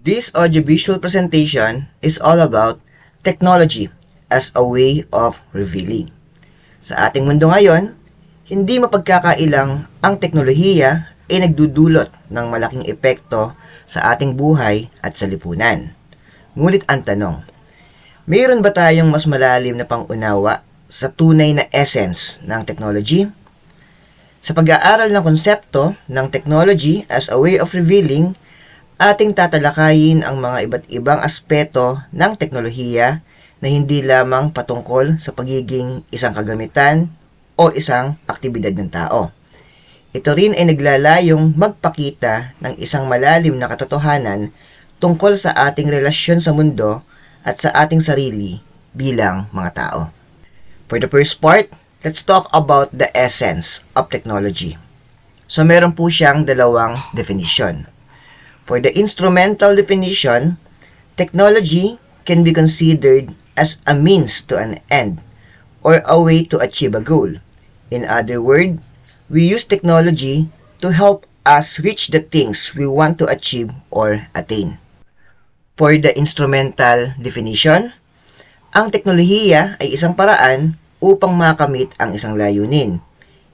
This audiovisual presentation is all about technology as a way of revealing. Sa ating mundo ngayon, hindi mapagkakailang ang teknolohiya ay nagdudulot ng malaking epekto sa ating buhay at sa lipunan. Ngunit ang tanong, mayroon ba tayong mas malalim na pangunawa sa tunay na essence ng technology? Sa pag-aaral ng konsepto ng technology as a way of revealing, ating tatalakayin ang mga iba't ibang aspeto ng teknolohiya na hindi lamang patungkol sa pagiging isang kagamitan o isang aktibidad ng tao. Ito rin ay naglalayong magpakita ng isang malalim na katotohanan tungkol sa ating relasyon sa mundo at sa ating sarili bilang mga tao. For the first part, let's talk about the essence of technology. So meron po siyang dalawang definition. For the instrumental definition, technology can be considered as a means to an end or a way to achieve a goal. In other words, we use technology to help us reach the things we want to achieve or attain. For the instrumental definition, ang teknolohiya ay isang paraan upang makamit ang isang layunin.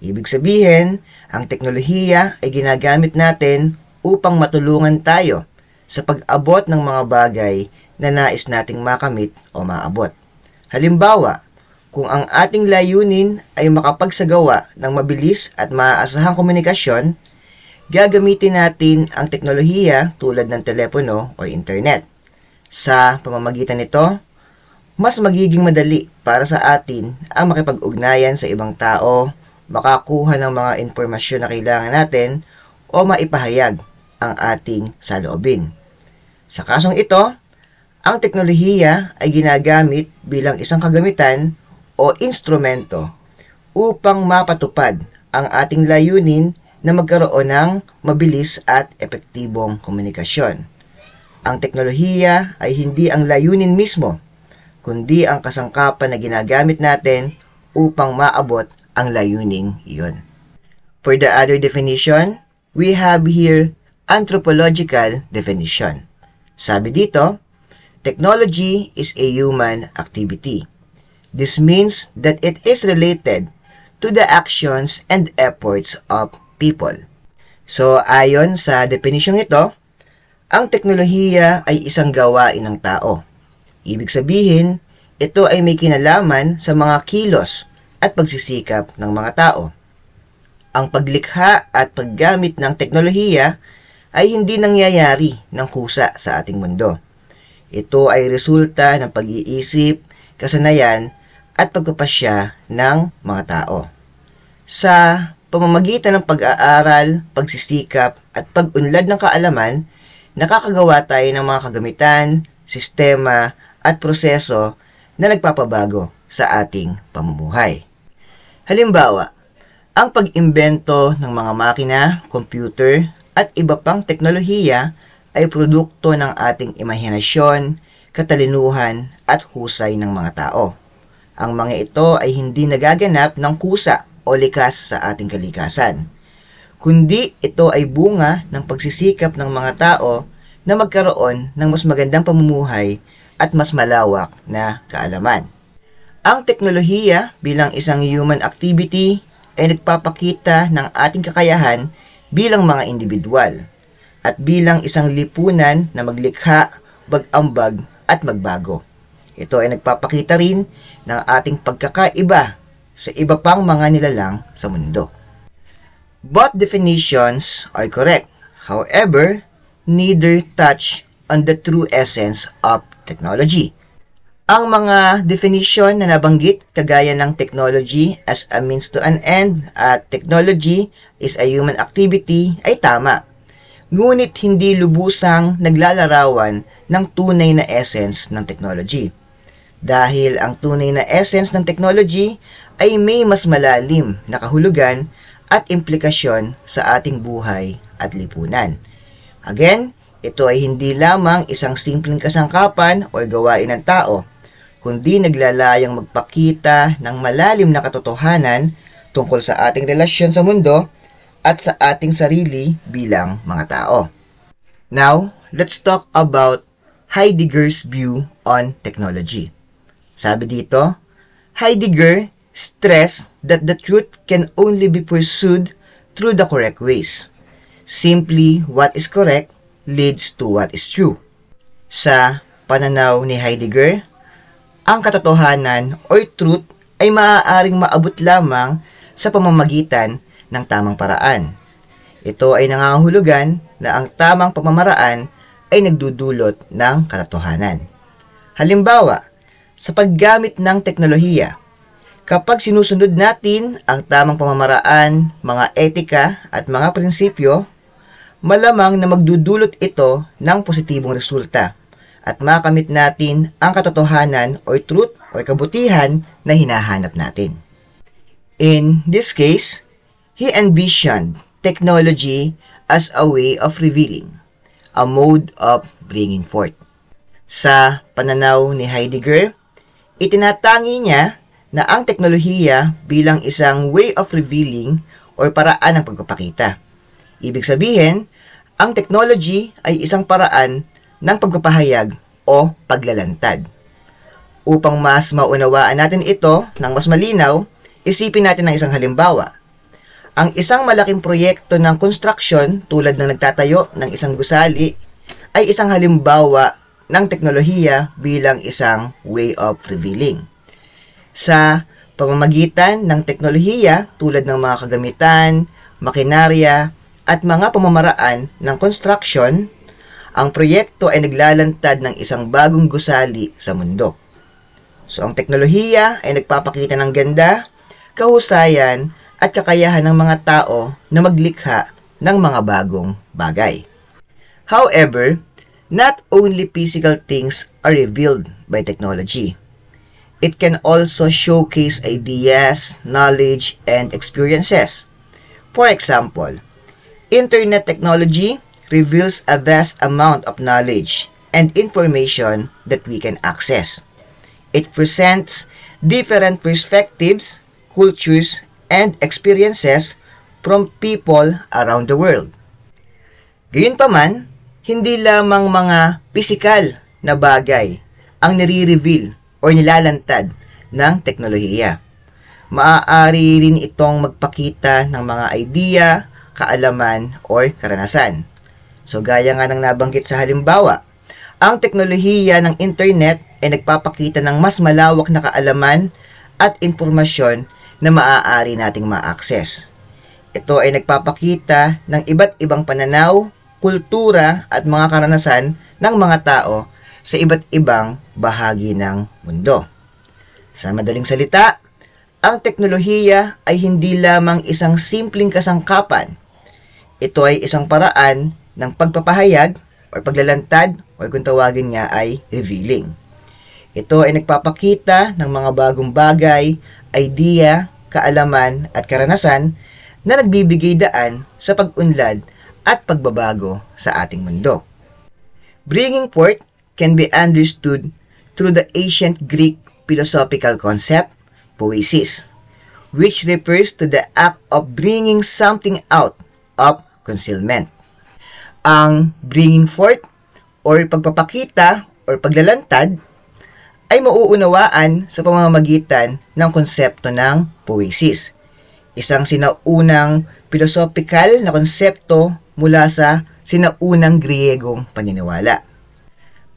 Ibig sabihin, ang teknolohiya ay ginagamit natin upang matulungan tayo sa pag-abot ng mga bagay na nais nating makamit o maabot. Halimbawa, kung ang ating layunin ay makapagsagawa ng mabilis at maaasahang komunikasyon, gagamitin natin ang teknolohiya tulad ng telepono o internet. Sa pamamagitan nito, mas magiging madali para sa atin ang makipag-ugnayan sa ibang tao, makakuha ng mga impormasyon na kailangan natin o maipahayag ang ating saloobin. Sa kasong ito, ang teknolohiya ay ginagamit bilang isang kagamitan o instrumento upang mapatupad ang ating layunin na magkaroon ng mabilis at epektibong komunikasyon. Ang teknolohiya ay hindi ang layunin mismo, kundi ang kasangkapan na ginagamit natin upang maabot ang layuning iyon. For the other definition, we have here anthropological definition. Sabi dito, technology is a human activity. This means that it is related to the actions and efforts of people. So, ayon sa definition ito, ang teknolohiya ay isang gawain ng tao. Ibig sabihin, ito ay may kinalaman sa mga kilos at pagsisikap ng mga tao. Ang paglikha at paggamit ng teknolohiya ay hindi nangyayari ng kusa sa ating mundo. Ito ay resulta ng pag-iisip, kasanayan, at pagpapasya ng mga tao. Sa pamamagitan ng pag-aaral, pagsisikap, at pag-unlad ng kaalaman, nakakagawa tayo ng mga kagamitan, sistema, at proseso na nagpapabago sa ating pamumuhay. Halimbawa, ang pag-imbento ng mga makina, computer, at iba pang teknolohiya ay produkto ng ating imahinasyon, katalinuhan, at husay ng mga tao. Ang mga ito ay hindi nagaganap ng kusa o likas sa ating kalikasan, kundi ito ay bunga ng pagsisikap ng mga tao na magkaroon ng mas magandang pamumuhay at mas malawak na kaalaman. Ang teknolohiya bilang isang human activity ay nagpapakita ng ating kakayahan bilang mga individual at bilang isang lipunan na maglikha, mag-ambag at magbago. Ito ay nagpapakita rin ng ating pagkakaiba sa iba pang mga nilalang sa mundo. Both definitions are correct. However, neither touch on the true essence of technology. Ang mga definition na nabanggit kagaya ng technology as a means to an end at technology is a human activity ay tama. Ngunit hindi lubusang naglalarawan ng tunay na essence ng technology. Dahil ang tunay na essence ng technology ay may mas malalim na kahulugan at implikasyon sa ating buhay at lipunan. Again, ito ay hindi lamang isang simpleng kasangkapan o gawain ng tao, kundi naglalayang magpakita ng malalim na katotohanan tungkol sa ating relasyon sa mundo at sa ating sarili bilang mga tao. Now, let's talk about Heidegger's view on technology. Sabi dito, Heidegger stressed that the truth can only be pursued through the correct ways. Simply, what is correct leads to what is true. Sa pananaw ni Heidegger, ang katotohanan o truth ay maaaring maabot lamang sa pamamagitan ng tamang paraan. Ito ay nangangahulugan na ang tamang pamamaraan ay nagdudulot ng katotohanan. Halimbawa, sa paggamit ng teknolohiya, kapag sinusunod natin ang tamang pamamaraan, mga etika at mga prinsipyo, malamang na magdudulot ito ng positibong resulta at makamit natin ang katotohanan o truth o kabutihan na hinahanap natin. In this case, he envisioned technology as a way of revealing, a mode of bringing forth. Sa pananaw ni Heidegger, itinatangi niya na ang teknolohiya bilang isang way of revealing o paraan ng pagpapakita. Ibig sabihin, ang technology ay isang paraan ng pagpapahayag o paglalantad. Upang mas maunawaan natin ito ng mas malinaw, isipin natin ng isang halimbawa. Ang isang malaking proyekto ng construction tulad ng nagtatayo ng isang gusali ay isang halimbawa ng teknolohiya bilang isang way of revealing. Sa pamamagitan ng teknolohiya tulad ng mga kagamitan, makinarya, at mga pamamaraan ng construction, ang proyekto ay naglalantad ng isang bagong gusali sa mundo. So ang teknolohiya ay nagpapakita ng ganda, kahusayan, at kakayahan ng mga tao na maglikha ng mga bagong bagay. However, not only physical things are revealed by technology. It can also showcase ideas, knowledge, and experiences. For example, internet technology reveals a vast amount of knowledge and information that we can access. It presents different perspectives, cultures, and experiences from people around the world. Gayunpaman, hindi lamang mga pisikal na bagay ang nire-reveal o nilalantad ng teknolohiya. Maaari rin itong magpakita ng mga idea, kaalaman, o karanasan. So gaya nga ng nabanggit sa halimbawa, ang teknolohiya ng internet ay nagpapakita ng mas malawak na kaalaman at impormasyon na maaari nating ma-access. Ito ay nagpapakita ng iba't ibang pananaw, kultura at mga karanasan ng mga tao sa iba't ibang bahagi ng mundo. Sa madaling salita, ang teknolohiya ay hindi lamang isang simpleng kasangkapan. Ito ay isang paraan ng pagpapahayag o paglalantad o kung tawagin nga ay revealing. Ito ay nagpapakita ng mga bagong bagay, idea, kaalaman at karanasan na nagbibigay daan sa pag-unlad at pagbabago sa ating mundo. Bringing forth can be understood through the ancient Greek philosophical concept, poiesis, which refers to the act of bringing something out of concealment. Ang bringing forth or pagpapakita or paglalantad ay mauunawaan sa pamamagitan ng konsepto ng poiesis, isang sinaunang philosophical na konsepto mula sa sinaunang Griyegong paniniwala.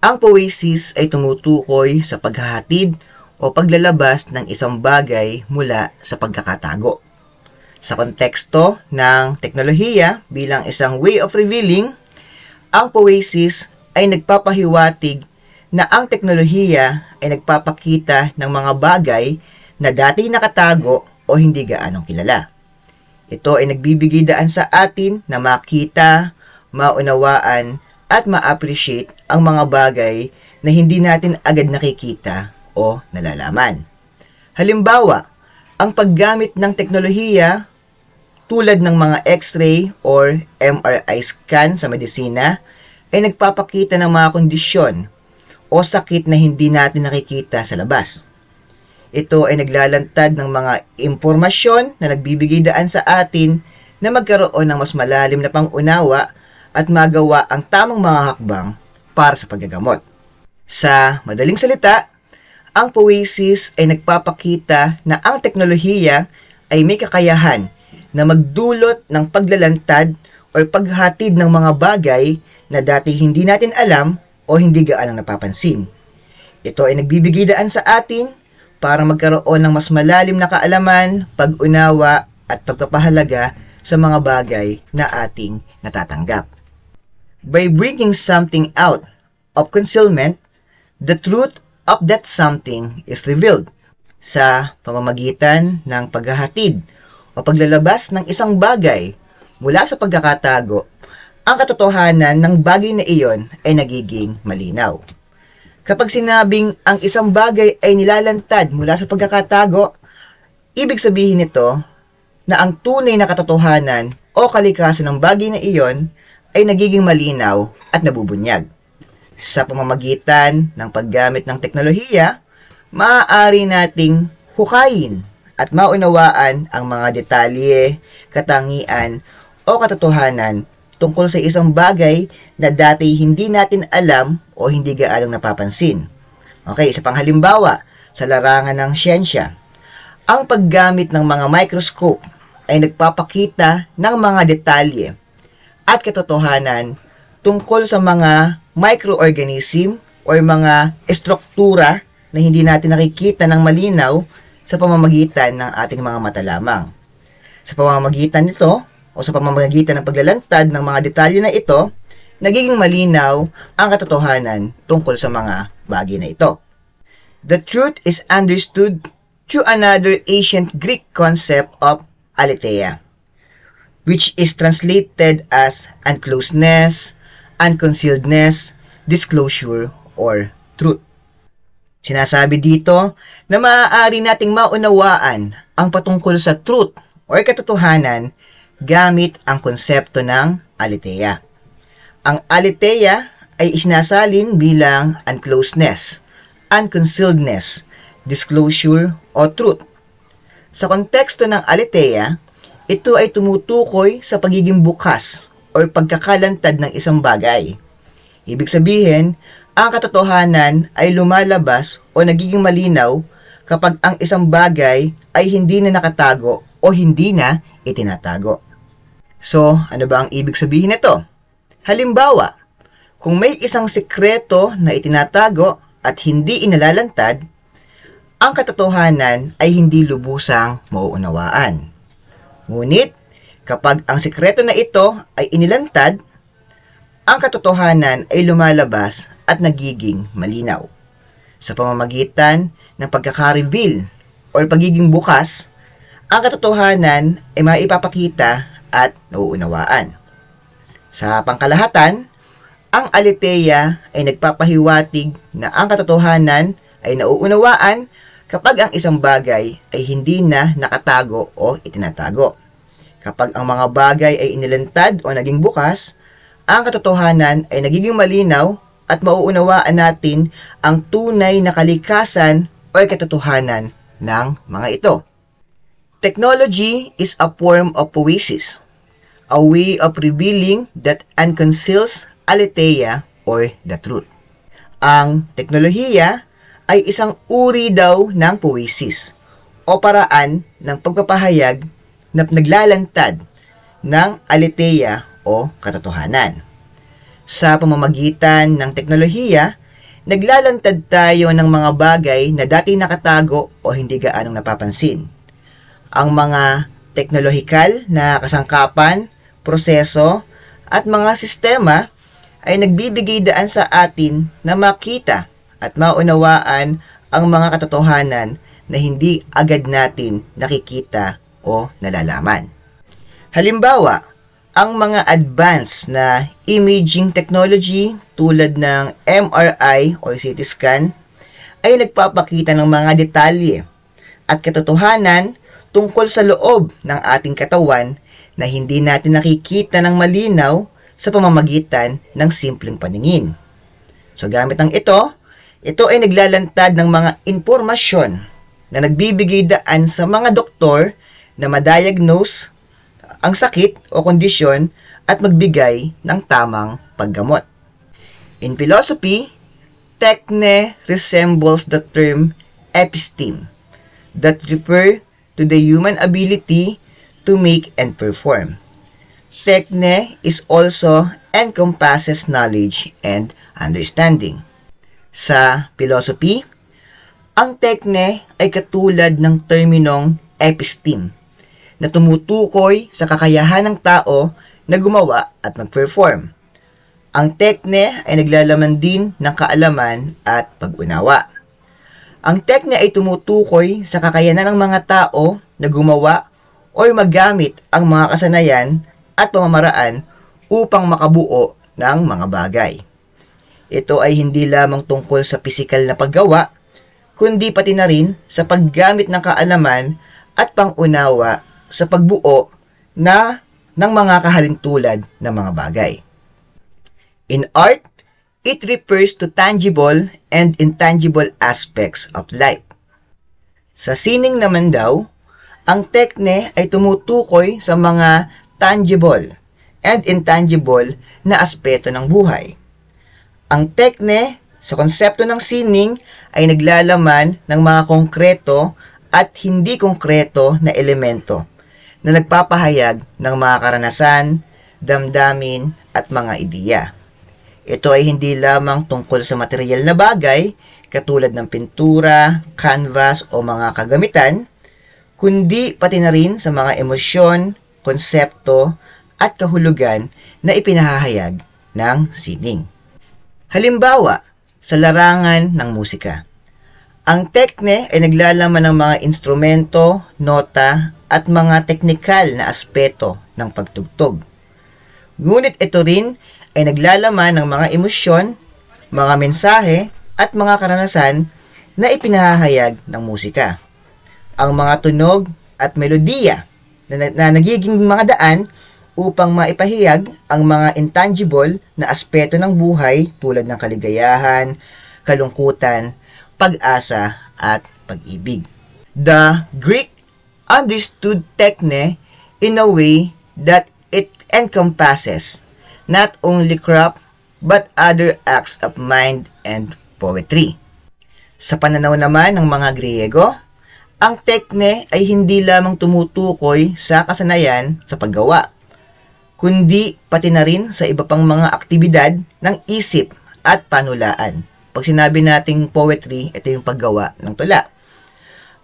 Ang poiesis ay tumutukoy sa paghahatid o paglalabas ng isang bagay mula sa pagkakatago. Sa konteksto ng teknolohiya bilang isang way of revealing, ang poiesis ay nagpapahiwatig na ang teknolohiya ay nagpapakita ng mga bagay na dati nakatago o hindi gaanong kilala. Ito ay nagbibigay daan sa atin na makita, maunawaan, at ma-appreciate ang mga bagay na hindi natin agad nakikita o nalalaman. Halimbawa, ang paggamit ng teknolohiya tulad ng mga X-ray or MRI scan sa medisina ay nagpapakita ng mga kondisyon o sakit na hindi natin nakikita sa labas. Ito ay naglalantad ng mga impormasyon na nagbibigay daan sa atin na magkaroon ng mas malalim na pangunawa at magawa ang tamang mga hakbang para sa paggagamot. Sa madaling salita, ang poesis ay nagpapakita na ang teknolohiya ay may kakayahan na magdulot ng paglalantad o paghatid ng mga bagay na dati hindi natin alam o hindi gaanong napapansin. Ito ay nagbibigay daan sa atin para magkaroon ng mas malalim na kaalaman, pag-unawa at pagpapahalaga sa mga bagay na ating natatanggap. By bringing something out of concealment, the truth of that something is revealed. Sa pamamagitan ng paghahatid o paglalabas ng isang bagay mula sa pagkakatago, ang katotohanan ng bagay na iyon ay nagiging malinaw. Kapag sinabing ang isang bagay ay nilalantad mula sa pagkakatago, ibig sabihin nito na ang tunay na katotohanan o kalikasan ng bagay na iyon ay nagiging malinaw at nabubunyag. Sa pamamagitan ng paggamit ng teknolohiya, maaari nating hukayin at maunawaan ang mga detalye, katangian o katotohanan tungkol sa isang bagay na dati hindi natin alam o hindi gaanong napapansin. Okay, sa panghalimbawa, sa larangan ng siyensya, ang paggamit ng mga microscope ay nagpapakita ng mga detalye at katotohanan tungkol sa mga microorganism o mga estruktura na hindi natin nakikita ng malinaw sa pamamagitan ng ating mga mata lamang. Sa pamamagitan nito, o sa pamamagitan ng paglalantad ng mga detalye na ito, nagiging malinaw ang katotohanan tungkol sa mga bagay na ito. The truth is understood through another ancient Greek concept of aletheia, which is translated as uncloseness, unconcealedness, disclosure, or truth. Sinasabi dito na maaari nating maunawaan ang patungkol sa truth o katotohanan gamit ang konsepto ng aletheia. Ang aletheia ay isinasalin bilang uncloseness, unconcealedness, disclosure, o truth. Sa konteksto ng aletheia, ito ay tumutukoy sa pagiging bukas o pagkakalantad ng isang bagay. Ibig sabihin, ang katotohanan ay lumalabas o nagiging malinaw kapag ang isang bagay ay hindi na nakatago o hindi na itinatago. So, ano ba ang ibig sabihin nito? Halimbawa, kung may isang sekreto na itinatago at hindi inalalantad, ang katotohanan ay hindi lubusang mauunawaan. Ngunit, kapag ang sekreto na ito ay inilantad, ang katotohanan ay lumalabas at nagiging malinaw. Sa pamamagitan ng pagkaka-reveal o pagiging bukas, ang katotohanan ay maipapakita at nauunawaan. Sa pangkalahatan, ang aletheia ay nagpapahiwatig na ang katotohanan ay nauunawaan kapag ang isang bagay ay hindi na nakatago o itinatago. Kapag ang mga bagay ay inilantad o naging bukas, ang katotohanan ay nagiging malinaw at mauunawaan natin ang tunay na kalikasan o katotohanan ng mga ito. Technology is a form of poesis, a way of revealing that unconceals aletheia or the truth. Ang teknolohiya ay isang uri daw ng poesis o paraan ng pagpapahayag na naglalantad ng aletheia o katotohanan. Sa pamamagitan ng teknolohiya, naglalantad tayo ng mga bagay na dati nakatago o hindi gaanong napapansin. Ang mga teknolohikal na kasangkapan, proseso, at mga sistema ay nagbibigay daan sa atin na makita at maunawaan ang mga katotohanan na hindi agad natin nakikita o nalalaman. Halimbawa, ang mga advanced na imaging technology tulad ng MRI o CT scan ay nagpapakita ng mga detalye at katotohanan tungkol sa loob ng ating katawan na hindi natin nakikita ng malinaw sa pamamagitan ng simpleng paningin. So gamit ng ito ay naglalantad ng mga impormasyon na nagbibigay daan sa mga doktor na ma-diagnose ang sakit o kondisyon at magbigay ng tamang paggamot. In philosophy, techne resembles the term episteme that refer to the human ability to make and perform. Techne is also encompasses knowledge and understanding. Sa philosophy, ang tekne ay katulad ng terminong episteme na tumutukoy sa kakayahan ng tao na gumawa at mag-perform. Ang tekne ay naglalaman din ng kaalaman at pag-unawa. Ang tekne ay tumutukoy sa kakayanan ng mga tao na gumawa o magamit ang mga kasanayan at pamamaraan upang makabuo ng mga bagay. Ito ay hindi lamang tungkol sa pisikal na paggawa, kundi pati na rin sa paggamit ng kaalaman at pangunawa sa pagbuo ng mga kahalintulad na mga bagay. In art, it refers to tangible and intangible aspects of life. Sa sining naman daw, ang tekne ay tumutukoy sa mga tangible and intangible na aspeto ng buhay. Ang tekne sa konsepto ng sining ay naglalaman ng mga konkreto at hindi konkreto na elemento na nagpapahayag ng mga karanasan, damdamin at mga ideya. Ito ay hindi lamang tungkol sa material na bagay katulad ng pintura, canvas o mga kagamitan, kundi pati na rin sa mga emosyon, konsepto at kahulugan na ipinahahayag ng sining. Halimbawa, sa larangan ng musika. Ang tekne ay naglalaman ng mga instrumento, nota, at mga teknikal na aspeto ng pagtugtog. Ngunit ito rin ay naglalaman ng mga emosyon, mga mensahe, at mga karanasan na ipinahahayag ng musika. Ang mga tunog at melodiya na nagiging mga daan upang maipahayag ang mga intangible na aspeto ng buhay tulad ng kaligayahan, kalungkutan, pag-asa, at pag-ibig. The Greek understood tekne in a way that it encompasses not only craft but other acts of mind and poetry. Sa pananaw naman ng mga Griego, ang tekne ay hindi lamang tumutukoy sa kasanayan sa paggawa, kundi pati na rin sa iba pang mga aktibidad ng isip at panulaan. Pag sinabi nating poetry, ito yung paggawa ng tula.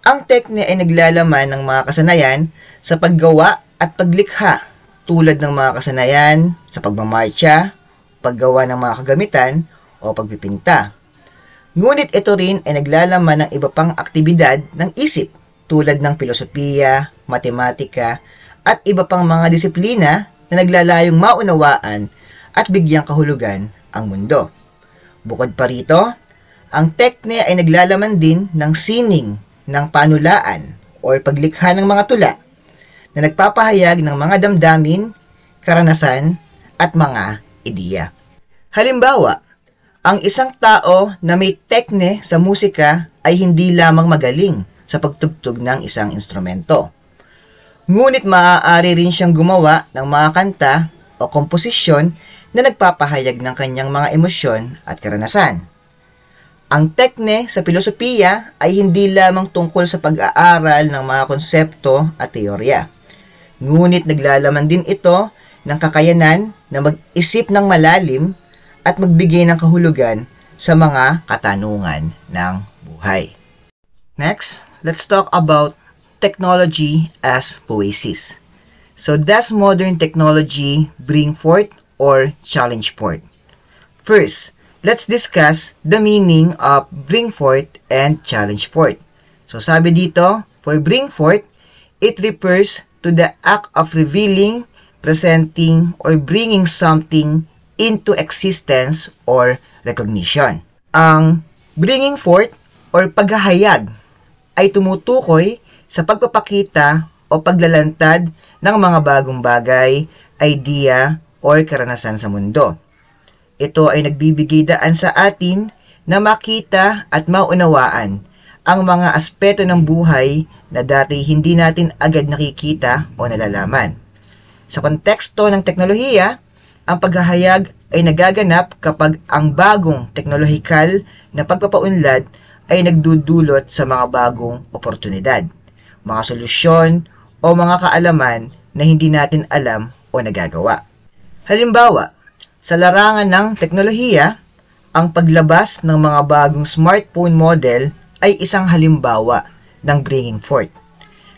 Ang tekne ay naglalaman ng mga kasanayan sa paggawa at paglikha tulad ng mga kasanayan sa pagmamartsa, paggawa ng mga kagamitan o pagpipinta. Ngunit ito rin ay naglalaman ng iba pang aktibidad ng isip tulad ng filosofiya, matematika at iba pang mga disiplina na naglalayong maunawaan at bigyang kahulugan ang mundo. Bukod pa rito, ang tekne ay naglalaman din ng sining, ng panulaan o paglikha ng mga tula na nagpapahayag ng mga damdamin, karanasan at mga ideya. Halimbawa, ang isang tao na may tekne sa musika ay hindi lamang magaling sa pagtugtog ng isang instrumento. Ngunit maaari rin siyang gumawa ng mga kanta o komposisyon na nagpapahayag ng kanyang mga emosyon at karanasan. Ang tekne sa filosofiya ay hindi lamang tungkol sa pag-aaral ng mga konsepto at teorya. Ngunit naglalaman din ito ng kakayanan na mag-isip ng malalim at magbigay ng kahulugan sa mga katanungan ng buhay. Next, let's talk about technology as poesis. So, does modern technology bring forth or challenge forth? First, let's discuss the meaning of bring forth and challenge forth. So, sabi dito, for bring forth, it refers to the act of revealing, presenting, or bringing something into existence or recognition. Ang bringing forth or paghahayag ay tumutukoy sa pagpapakita o paglalantad ng mga bagong bagay, idea, o karanasan sa mundo. Ito ay nagbibigay daan sa atin na makita at maunawaan ang mga aspeto ng buhay na dati hindi natin agad nakikita o nalalaman. Sa konteksto ng teknolohiya, ang paghahayag ay nagaganap kapag ang bagong teknolohikal na pagpapaunlad ay nagdudulot sa mga bagong oportunidad, mga solusyon o mga kaalaman na hindi natin alam o nagagawa. Halimbawa, sa larangan ng teknolohiya, ang paglabas ng mga bagong smartphone model ay isang halimbawa ng bringing forth.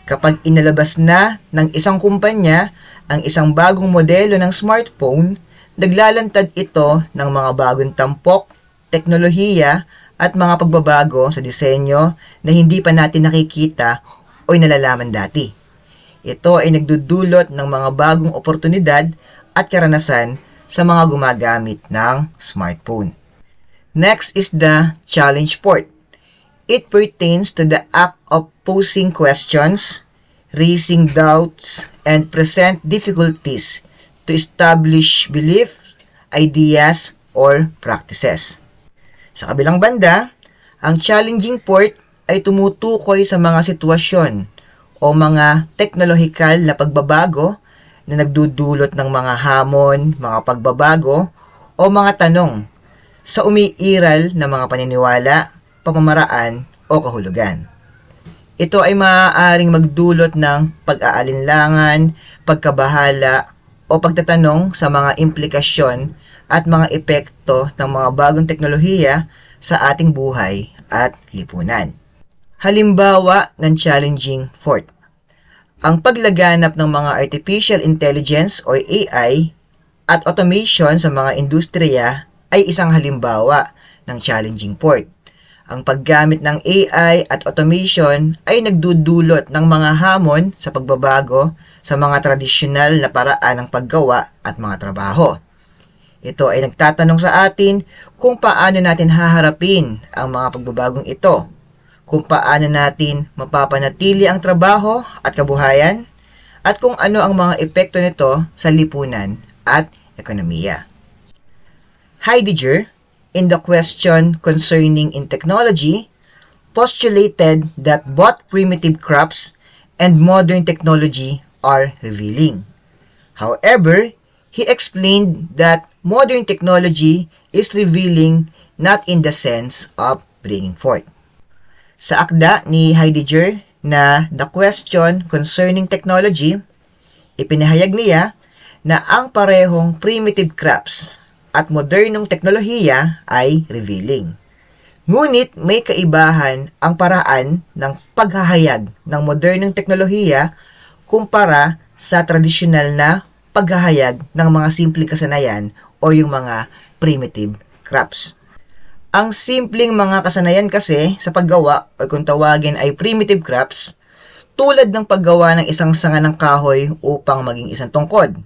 Kapag inalabas na ng isang kumpanya ang isang bagong modelo ng smartphone, naglalantad ito ng mga bagong tampok, teknolohiya at mga pagbabago sa disenyo na hindi pa natin nakikita o nalalaman dati. Ito ay nagdudulot ng mga bagong oportunidad at karanasan sa mga gumagamit ng smartphone. Next is the challenge port. It pertains to the act of posing questions, raising doubts, and present difficulties to establish beliefs, ideas, or practices. Sa kabilang banda, ang challenging port ay tumutukoy sa mga sitwasyon o mga teknolohikal na pagbabago na nagdudulot ng mga hamon, mga pagbabago, o mga tanong sa umiiral na mga paniniwala, pamamaraan, o kahulugan. Ito ay maaaring magdulot ng pag-aalinlangan, pagkabahala, o pagtatanong sa mga implikasyon at mga epekto ng mga bagong teknolohiya sa ating buhay at lipunan. Halimbawa ng challenging port. Ang paglaganap ng mga artificial intelligence o AI at automation sa mga industriya ay isang halimbawa ng challenging port. Ang paggamit ng AI at automation ay nagdudulot ng mga hamon sa pagbabago sa mga tradisyonal na paraan ng paggawa at mga trabaho. Ito ay nagtatanong sa atin kung paano natin haharapin ang mga pagbabagong ito, kung paano natin mapapanatili ang trabaho at kabuhayan, at kung ano ang mga epekto nito sa lipunan at ekonomiya. Heidegger, in the question concerning in technology, postulated that both primitive crafts and modern technology are revealing. However, he explained that modern technology is revealing not in the sense of bringing forth. Sa akda ni Heidegger na The Question Concerning Technology, ipinahayag niya na ang parehong primitive crafts at modernong teknolohiya ay revealing. Ngunit may kaibahan ang paraan ng paghahayag ng modernong teknolohiya kumpara sa tradisyonal na paghahayag ng mga simpleng kasanayan o yung mga primitive crafts. Ang simpleng mga kasanayan kasi sa paggawa o kung tawagin ay primitive crafts, tulad ng paggawa ng isang sanga ng kahoy upang maging isang tungkod,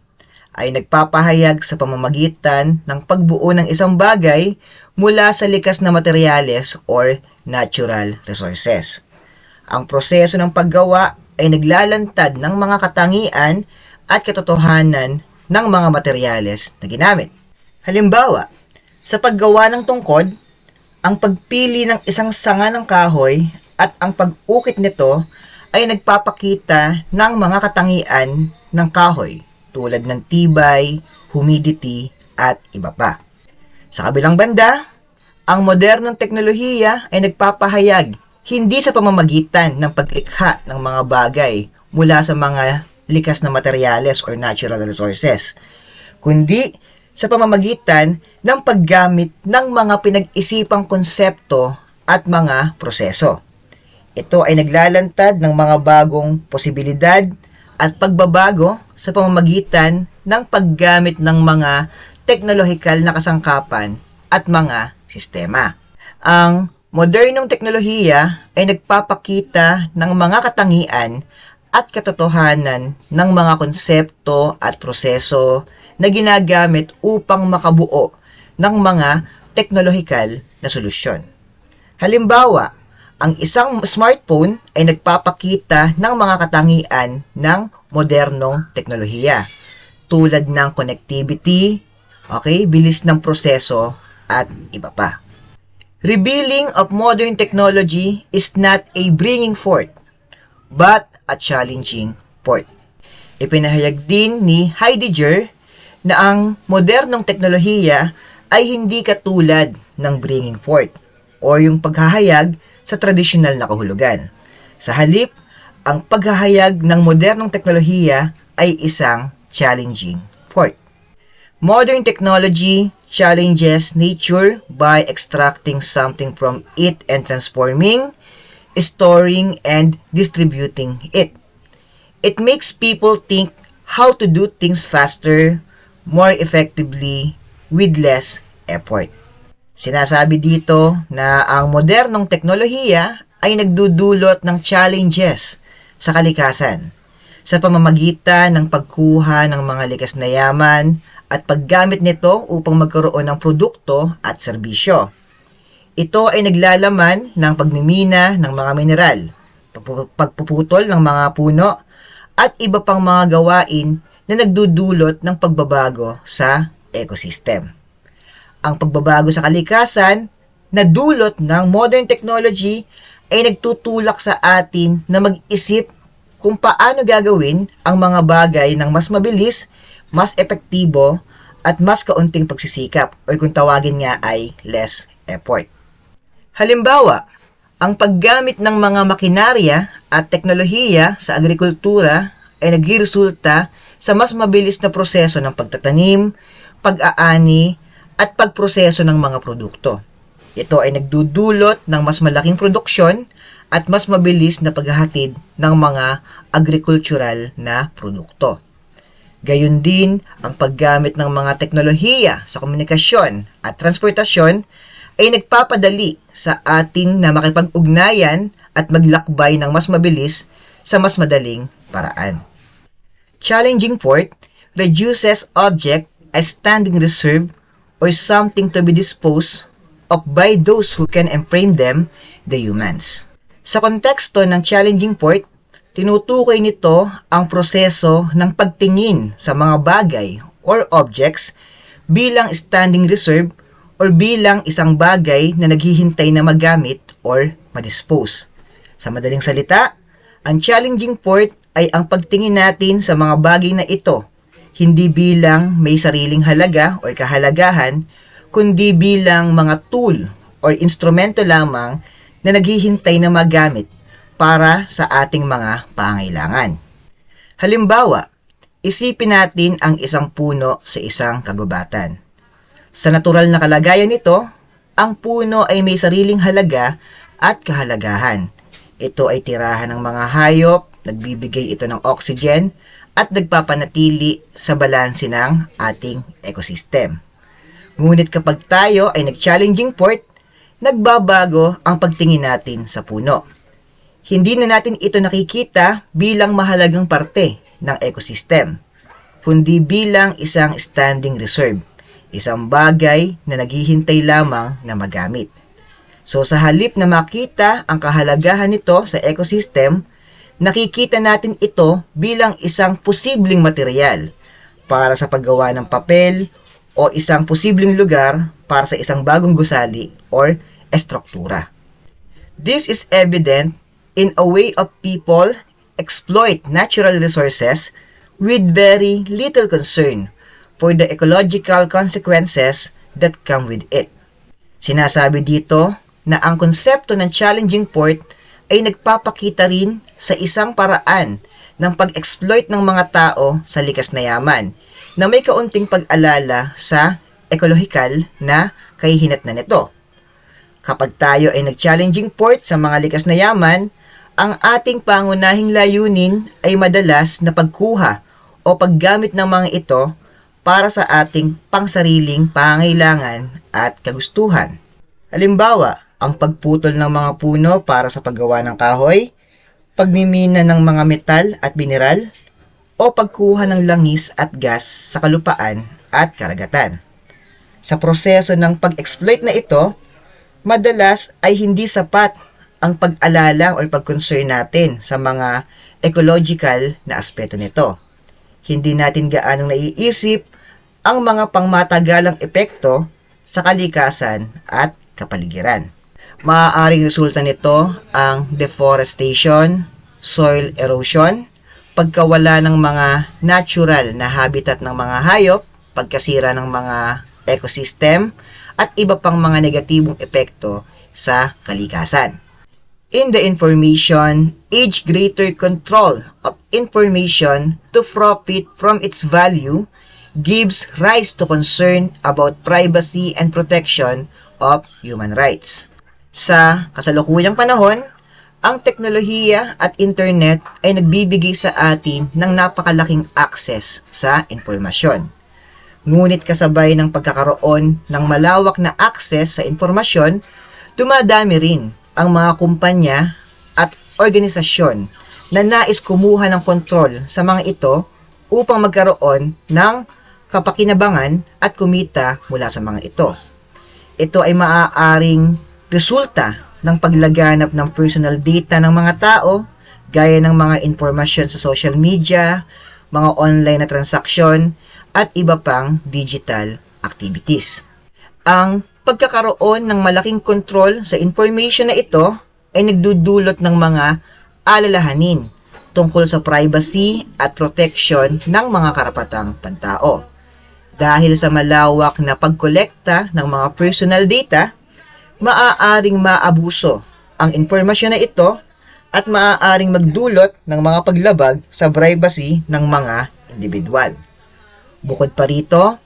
ay nagpapahayag sa pamamagitan ng pagbuo ng isang bagay mula sa likas na materyales or natural resources. Ang proseso ng paggawa ay naglalantad ng mga katangian at katotohanan ng mga materyales na ginamit. Halimbawa, sa paggawa ng tungkod, ang pagpili ng isang sanga ng kahoy at ang pag-ukit nito ay nagpapakita ng mga katangian ng kahoy tulad ng tibay, humidity, at iba pa. Sa kabilang banda, ang modernong teknolohiya ay nagpapahayag hindi sa pamamagitan ng paglikha ng mga bagay mula sa mga likas na materyales or natural resources, kundi sa pamamagitan ng paggamit ng mga pinag-isipang konsepto at mga proseso. Ito ay naglalantad ng mga bagong posibilidad at pagbabago sa pamamagitan ng paggamit ng mga teknolohikal na kasangkapan at mga sistema. Ang modernong teknolohiya ay nagpapakita ng mga katangian at katotohanan ng mga konsepto at proseso na ginagamit upang makabuo ng mga teknolohikal na solusyon. Halimbawa, ang isang smartphone ay nagpapakita ng mga katangian ng modernong teknolohiya tulad ng connectivity, bilis ng proseso, at iba pa. Revealing of modern technology is not a bringing forth, but a challenging forth. Ipinahayag din ni Heidegger na ang modernong teknolohiya ay hindi katulad ng bringing forth o yung paghahayag sa tradisyonal na kahulugan. Sa halip, ang paghahayag ng modernong teknolohiya ay isang challenging forth. Modern technology challenges nature by extracting something from it and transforming, storing, and distributing it. It makes people think how to do things faster, more effectively, with less effort. Sinasabi dito na ang modernong teknolohiya ay nagdudulot ng challenges sa kalikasan sa pamamagitan ng pagkuha ng mga likas na yaman at paggamit nito upang magkaroon ng produkto at serbisyo. Ito ay naglalaman ng pagmimina ng mga mineral, pagpuputol ng mga puno, at iba pang mga gawain na nagdudulot ng pagbabago sa ecosystem. Ang pagbabago sa kalikasan na dulot ng modern technology ay nagtutulak sa atin na mag-isip kung paano gagawin ang mga bagay ng mas mabilis, mas epektibo, at mas kaunting pagsisikap o kung tawagin nga ay less effort. Halimbawa, ang paggamit ng mga makinarya at teknolohiya sa agrikultura ay nagresulta sa mas mabilis na proseso ng pagtatanim, pag-aani, at pagproseso ng mga produkto. Ito ay nagdudulot ng mas malaking produksyon at mas mabilis na paghahatid ng mga agricultural na produkto. Gayun din, ang paggamit ng mga teknolohiya sa komunikasyon at transportasyon ay nagpapadali sa ating na makipag-ugnayan at maglakbay ng mas mabilis sa mas madaling paraan. Challenging forth reduces object as standing reserve or something to be disposed of by those who can enframe them, the humans. Sa konteksto ng challenging forth, tinutukoy nito ang proseso ng pagtingin sa mga bagay or objects bilang standing reserve or bilang isang bagay na naghihintay na magamit or madispose. Sa madaling salita, ang challenging forth ay ang pagtingin natin sa mga bagay na ito, hindi bilang may sariling halaga or kahalagahan, kundi bilang mga tool or instrumento lamang na naghihintay na magamit para sa ating mga pangailangan. Halimbawa, isipin natin ang isang puno sa isang kagubatan. Sa natural na kalagayan nito, ang puno ay may sariling halaga at kahalagahan. Ito ay tirahan ng mga hayop, nagbibigay ito ng oxygen, at nagpapanatili sa balanse ng ating ecosystem. Ngunit kapag tayo ay nag-challenging forth, nagbabago ang pagtingin natin sa puno. Hindi na natin ito nakikita bilang mahalagang parte ng ecosystem, kundi bilang isang standing reserve, isang bagay na naghihintay lamang na magamit. So sa halip na makita ang kahalagahan nito sa ecosystem, nakikita natin ito bilang isang posibleng material para sa paggawa ng papel o isang posibleng lugar para sa isang bagong gusali or estruktura. This is evident in a way of people exploit natural resources with very little concern for the ecological consequences that come with it. Sinasabi dito na ang konsepto ng challenging forth ay nagpapakita rin sa isang paraan ng pag-exploit ng mga tao sa likas na yaman na may kaunting pag-alala sa ekologikal na kahihinatnan nito. Kapag tayo ay nag-challenging forth sa mga likas na yaman, ang ating pangunahing layunin ay madalas na pagkuha o paggamit ng mga ito para sa ating pangsariling pangailangan at kagustuhan. Halimbawa, ang pagputol ng mga puno para sa paggawa ng kahoy, pagmimina ng mga metal at mineral, o pagkuha ng langis at gas sa kalupaan at karagatan. Sa proseso ng pag-exploit na ito, madalas ay hindi sapat ang pag-alala o pag-concern natin sa mga ecological na aspeto nito. Hindi natin gaanong naiisip ang mga pangmatagalang epekto sa kalikasan at kapaligiran. Maaaring resulta nito ang deforestation, soil erosion, pagkawala ng mga natural na habitat ng mga hayop, pagkasira ng mga ecosystem, at iba pang mga negatibong epekto sa kalikasan. In the information age, greater control of information to profit from its value gives rise to concern about privacy and protection of human rights. Sa kasalukuyang panahon, ang teknolohiya at internet ay nagbibigay sa atin ng napakalaking access sa impormasyon. Ngunit kasabay ng pagkakaroon ng malawak na access sa impormasyon, dumadami rin ang mga kumpanya at organisasyon na nais kumuha ng kontrol sa mga ito upang magkaroon ng kapakinabangan at kumita mula sa mga ito. Ito ay maaaring resulta ng paglaganap ng personal data ng mga tao, gaya ng mga impormasyon sa social media, mga online na transaksyon, at iba pang digital activities. Ang pagkakaroon ng malaking kontrol sa information na ito ay nagdudulot ng mga alalahanin tungkol sa privacy at protection ng mga karapatang pantao. Dahil sa malawak na pagkolekta ng mga personal data, maaaring maabuso ang impormasyon na ito at maaaring magdulot ng mga paglabag sa privacy ng mga individual. Bukod pa rito,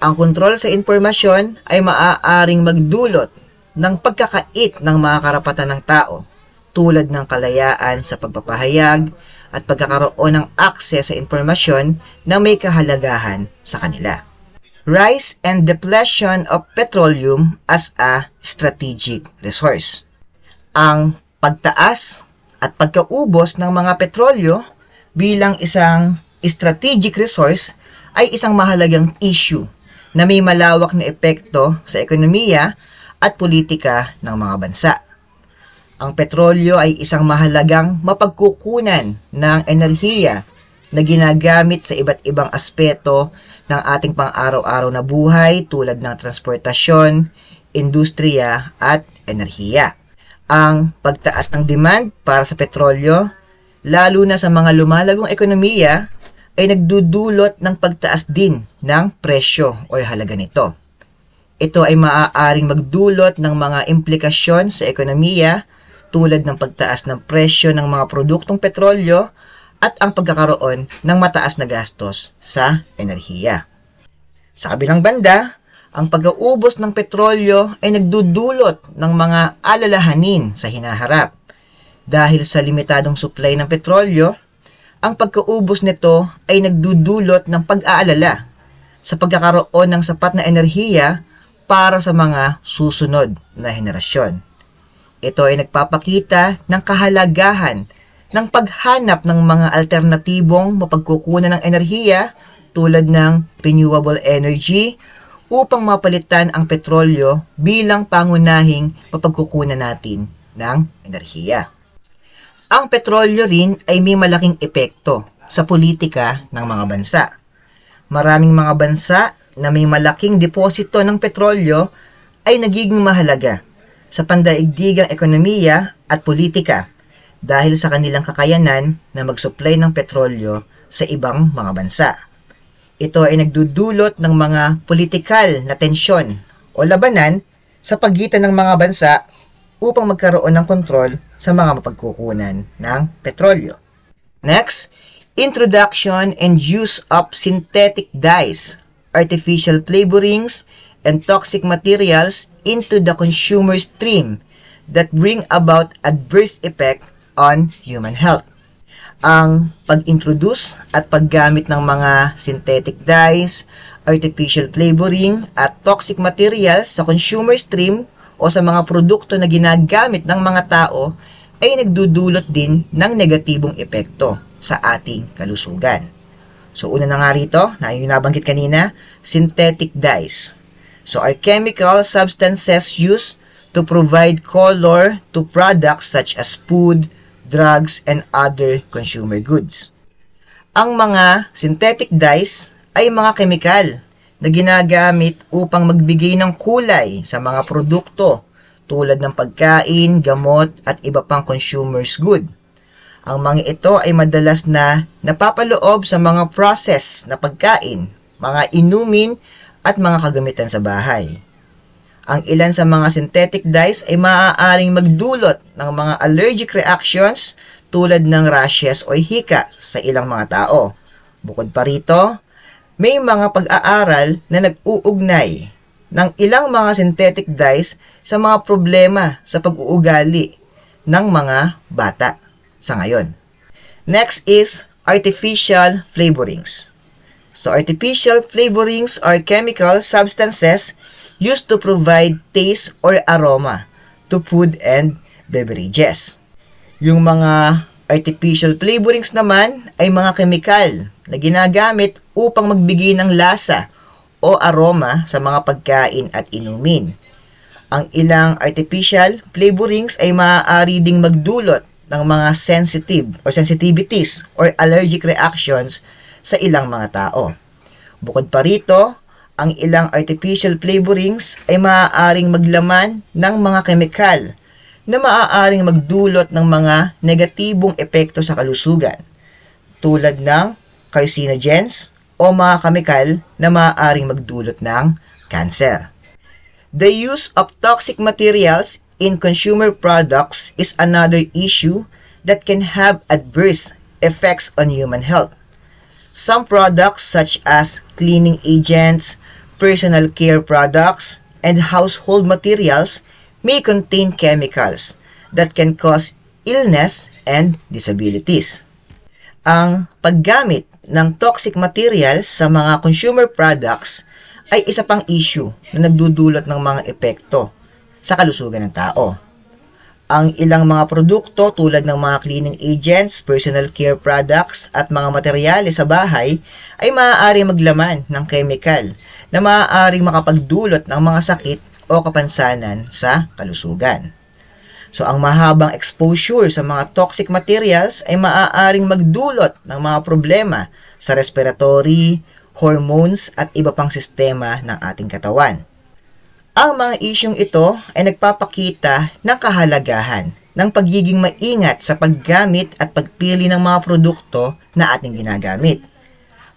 ang kontrol sa impormasyon ay maaaring magdulot ng pagkakait ng mga karapatan ng tao tulad ng kalayaan sa pagpapahayag at pagkakaroon ng akses sa impormasyon na may kahalagahan sa kanila. Rise and depletion of petroleum as a strategic resource. Ang pagtaas at pagkaubos ng mga petrolyo bilang isang strategic resource ay isang mahalagang issue na may malawak na epekto sa ekonomiya at politika ng mga bansa. Ang petrolyo ay isang mahalagang mapagkukunan ng enerhiya na ginagamit sa iba't ibang aspeto ng ating pang-araw-araw na buhay tulad ng transportasyon, industriya at enerhiya. Ang pagtaas ng demand para sa petrolyo, lalo na sa mga lumalagong ekonomiya, ay nagdudulot ng pagtaas din ng presyo o halaga nito. Ito ay maaaring magdulot ng mga implikasyon sa ekonomiya tulad ng pagtaas ng presyo ng mga produktong petrolyo at ang pagkakaroon ng mataas na gastos sa enerhiya. Sa kabilang banda, ang pag-uubos ng petrolyo ay nagdudulot ng mga alalahanin sa hinaharap. Dahil sa limitadong supply ng petrolyo, ang pagkaubos nito ay nagdudulot ng pag-aalala sa pagkakaroon ng sapat na enerhiya para sa mga susunod na henerasyon. Ito ay nagpapakita ng kahalagahan ng paghanap ng mga alternatibong mapagkukunan ng enerhiya tulad ng renewable energy upang mapalitan ang petrolyo bilang pangunahing mapagkukunan natin ng enerhiya. Ang petrolyo rin ay may malaking epekto sa politika ng mga bansa. Maraming mga bansa na may malaking deposito ng petrolyo ay nagiging mahalaga sa pandaigdigang ekonomiya at politika dahil sa kanilang kakayanan na mag-supply ng petrolyo sa ibang mga bansa. Ito ay nagdudulot ng mga politikal na tensyon o labanan sa pagitan ng mga bansa upang magkaroon ng kontrol sa mga mapagkukunan ng petrolyo. Next, introduction and use of synthetic dyes, artificial flavorings, and toxic materials into the consumer stream that bring about adverse effect on human health. Ang pag-introduce at paggamit ng mga synthetic dyes, artificial flavoring, at toxic materials sa consumer stream o sa mga produkto na ginagamit ng mga tao ay nagdudulot din ng negatibong epekto sa ating kalusugan. So, una na nga rito, na yung nabanggit kanina, synthetic dyes. So, are chemical substances used to provide color to products such as food, drugs, and other consumer goods. Ang mga synthetic dyes ay mga kemikal na ginagamit upang magbigay ng kulay sa mga produkto tulad ng pagkain, gamot, at iba pang consumer's good. Ang mga ito ay madalas na napapaloob sa mga process na pagkain, mga inumin at mga kagamitan sa bahay. Ang ilan sa mga synthetic dyes ay maaaring magdulot ng mga allergic reactions tulad ng rashes o hika sa ilang mga tao. Bukod pa rito, may mga pag-aaral na nag-uugnay ng ilang mga synthetic dyes sa mga problema sa pag-uugali ng mga bata sa ngayon. Next is artificial flavorings. So artificial flavorings are chemical substances used to provide taste or aroma to food and beverages. Yung mga artificial flavorings naman ay mga kemikal na ginagamit upang magbigay ng lasa o aroma sa mga pagkain at inumin. Ang ilang artificial flavorings ay maaari ding magdulot ng mga sensitivities or allergic reactions sa ilang mga tao. Bukod pa rito, ang ilang artificial flavorings ay maaaring maglaman ng mga kemikal na maaaring magdulot ng mga negatibong epekto sa kalusugan, tulad ng carcinogens o mga kemikal na maaaring magdulot ng cancer. The use of toxic materials in consumer products is another issue that can have adverse effects on human health. Some products such as cleaning agents, personal care products, and household materials may contain chemicals that can cause illness and disabilities. Ang paggamit ng toxic materials sa mga consumer products ay isa pang issue na nagdudulot ng mga epekto sa kalusugan ng tao. Ang ilang mga produkto tulad ng mga cleaning agents, personal care products at mga materyales sa bahay ay maaari maglaman ng chemical na maaaring makapagdulot ng mga sakit o kapansanan sa kalusugan. So ang mahabang exposure sa mga toxic materials ay maaaring magdulot ng mga problema sa respiratory, hormones at iba pang sistema ng ating katawan. Ang mga isyong ito ay nagpapakita ng kahalagahan ng pagiging maingat sa paggamit at pagpili ng mga produkto na ating ginagamit.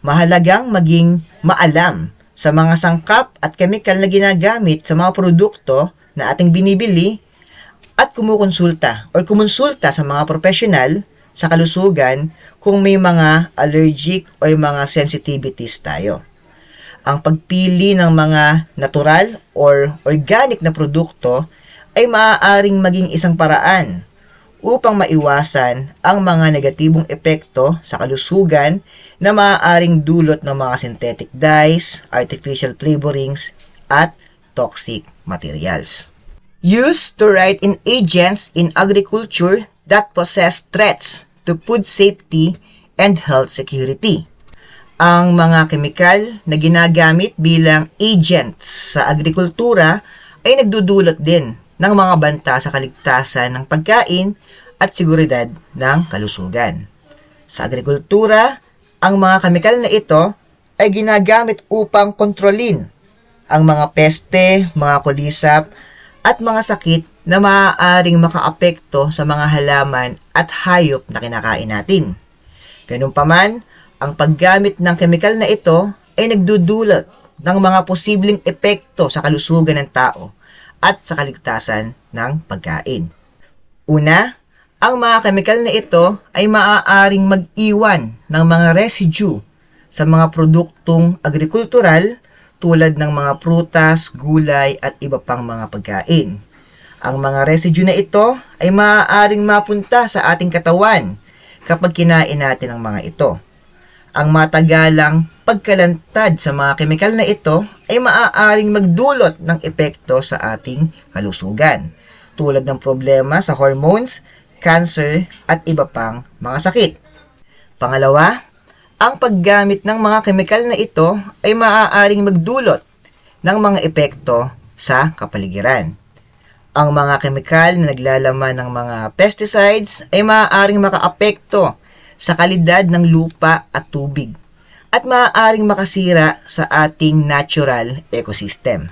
Mahalagang maging maalam sa mga sangkap at kemikal na ginagamit sa mga produkto na ating binibili at kumonsulta sa mga profesional sa kalusugan kung may mga allergic o mga sensitivities tayo. Ang pagpili ng mga natural or organic na produkto ay maaaring maging isang paraan upang maiwasan ang mga negatibong epekto sa kalusugan na maaaring dulot ng mga synthetic dyes, artificial flavorings, at toxic materials. Used to write-in agents in agriculture that possess threats to food safety and health security. Ang mga kemikal na ginagamit bilang agents sa agrikultura ay nagdudulot din ng mga banta sa kaligtasan ng pagkain at seguridad ng kalusugan. Sa agrikultura, ang mga kemikal na ito ay ginagamit upang kontrolin ang mga peste, mga kulisap, at mga sakit na maaaring makaapekto sa mga halaman at hayop na kinakain natin. Gayunpaman, ang paggamit ng kemikal na ito ay nagdudulot ng mga posibleng epekto sa kalusugan ng tao at sa kaligtasan ng pagkain. Una, ang mga kemikal na ito ay maaaring mag-iwan ng mga residue sa mga produktong agrikultural tulad ng mga prutas, gulay at iba pang mga pagkain. Ang mga residue na ito ay maaaring mapunta sa ating katawan kapag kinain natin ang mga ito. Ang matagalang pagkalantad sa mga kemikal na ito ay maaaring magdulot ng epekto sa ating kalusugan, tulad ng problema sa hormones, cancer, at iba pang mga sakit. Pangalawa, ang paggamit ng mga kemikal na ito ay maaaring magdulot ng mga epekto sa kapaligiran. Ang mga kemikal na naglalaman ng mga pesticides ay maaaring makaapekto sa kalidad ng lupa at tubig at maaaring makasira sa ating natural ecosystem.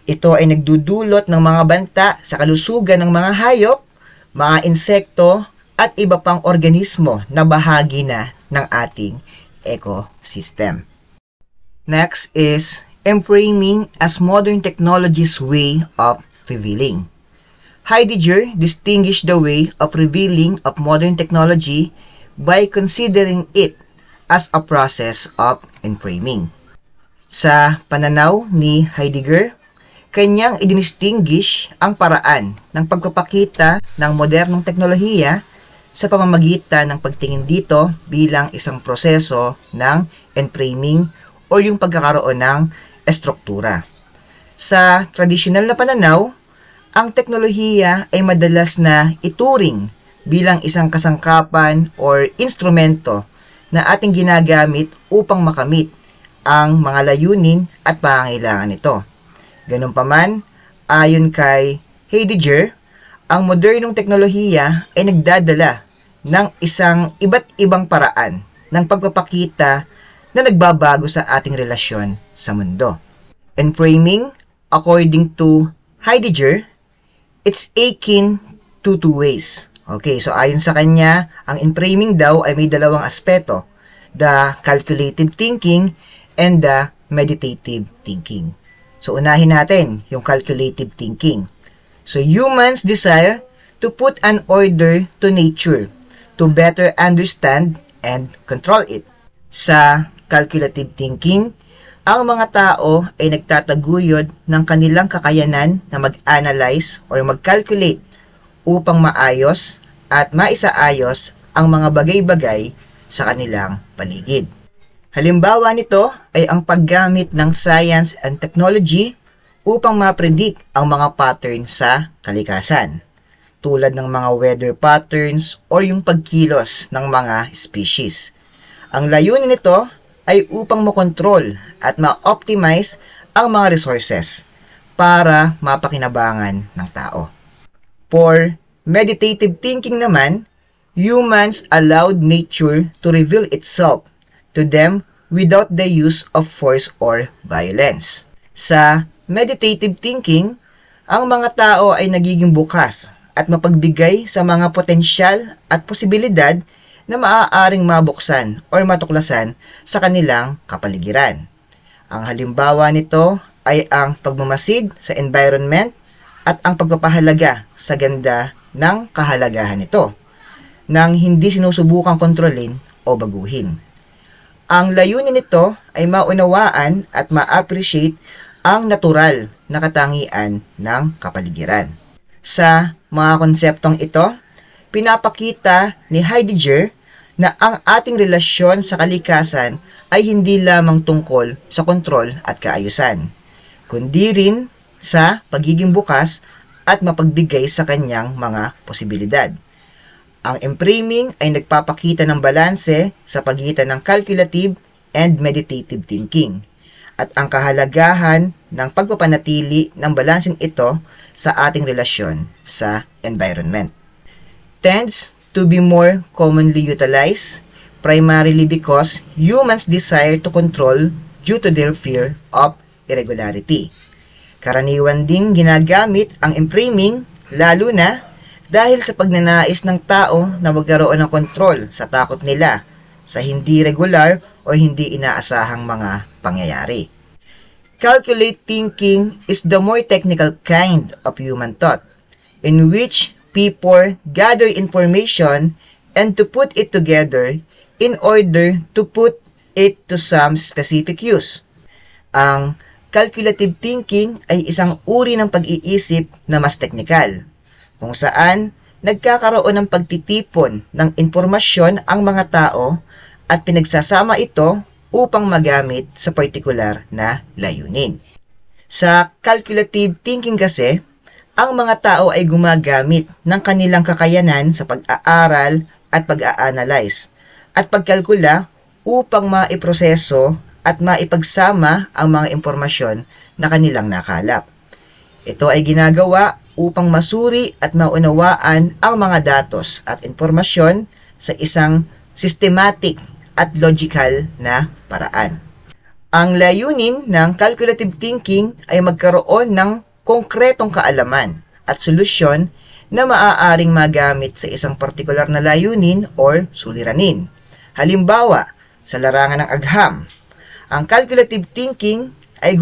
Ito ay nagdudulot ng mga banta sa kalusugan ng mga hayop, mga insekto at iba pang organismo na bahagi na ng ating ecosystem. Next is Enframing as modern technology's way of revealing. Heidegger distinguished the way of revealing of modern technology by considering it as a process of enframing. Sa pananaw ni Heidegger, kanyang idinistinguish ang paraan ng pagpapakita ng modernong teknolohiya sa pamamagitan ng pagtingin dito bilang isang proseso ng enframing o yung pagkakaroon ng estruktura. Sa tradisyonal na pananaw, ang teknolohiya ay madalas na ituring bilang isang kasangkapan or instrumento na ating ginagamit upang makamit ang mga layunin at pangangailangan nito. Ganun pa man, ayon kay Heidegger, ang modernong teknolohiya ay nagdadala ng isang iba't ibang paraan ng pagpapakita na nagbabago sa ating relasyon sa mundo. Enframing, according to Heidegger, it's akin to two ways. Okay, so ayon sa kanya, ang enframing daw ay may dalawang aspeto, the calculative thinking and the meditative thinking. So unahin natin yung calculative thinking. So humans desire to put an order to nature to better understand and control it. Sa calculative thinking, ang mga tao ay nagtataguyod ng kanilang kakayanan na mag-analyze or mag-calculate upang maayos at maisaayos ang mga bagay-bagay sa kanilang paligid. Halimbawa nito ay ang paggamit ng science and technology upang ma-predict ang mga pattern sa kalikasan, tulad ng mga weather patterns o yung pagkilos ng mga species. Ang layunin nito ay upang makontrol at ma-optimize ang mga resources para mapakinabangan ng tao. For meditative thinking naman, humans allowed nature to reveal itself to them without the use of force or violence. Sa meditative thinking, ang mga tao ay nagiging bukas at mapagbigay sa mga potensyal at posibilidad na maaaring mabuksan o matuklasan sa kanilang kapaligiran. Ang halimbawa nito ay ang pagmamasid sa environment at ang pagpapahalaga sa ganda ng kahalagahan nito, nang hindi sinusubukang kontrolin o baguhin. Ang layunin nito ay maunawaan at ma-appreciate ang natural na katangian ng kapaligiran. Sa mga konseptong ito, pinapakita ni Heidegger na ang ating relasyon sa kalikasan ay hindi lamang tungkol sa kontrol at kaayusan, kundi rin sa pagiging bukas at mapagbigay sa kanyang mga posibilidad. Ang enframing ay nagpapakita ng balanse sa pagitan ng calculative and meditative thinking at ang kahalagahan ng pagpapanatili ng balanseng ito sa ating relasyon sa environment. Tends to be more commonly utilized primarily because humans desire to control due to their fear of irregularity. Karaniwan ding ginagamit ang enframing lalo na dahil sa pagnanais ng tao na magkaroon ng kontrol sa takot nila sa hindi regular o hindi inaasahang mga pangyayari. Calculate thinking is the more technical kind of human thought in which people gather information and to put it together in order to put it to some specific use. Ang calculative thinking ay isang uri ng pag-iisip na mas teknikal, kung saan nagkakaroon ng pagtitipon ng impormasyon ang mga tao at pinagsasama ito upang magamit sa partikular na layunin. Sa calculative thinking kasi, ang mga tao ay gumagamit ng kanilang kakayanan sa pag-aaral at pag-a-analyze at pagkalkula upang maiproseso at maipagsama ang mga impormasyon na kanilang nakalap. Ito ay ginagawa upang masuri at maunawaan ang mga datos at impormasyon sa isang systematic at logical na paraan. Ang layunin ng calculative thinking ay magkaroon ng konkretong kaalaman at solusyon na maaaring magamit sa isang partikular na layunin or suliranin. Halimbawa, sa larangan ng agham, ang calculative thinking ay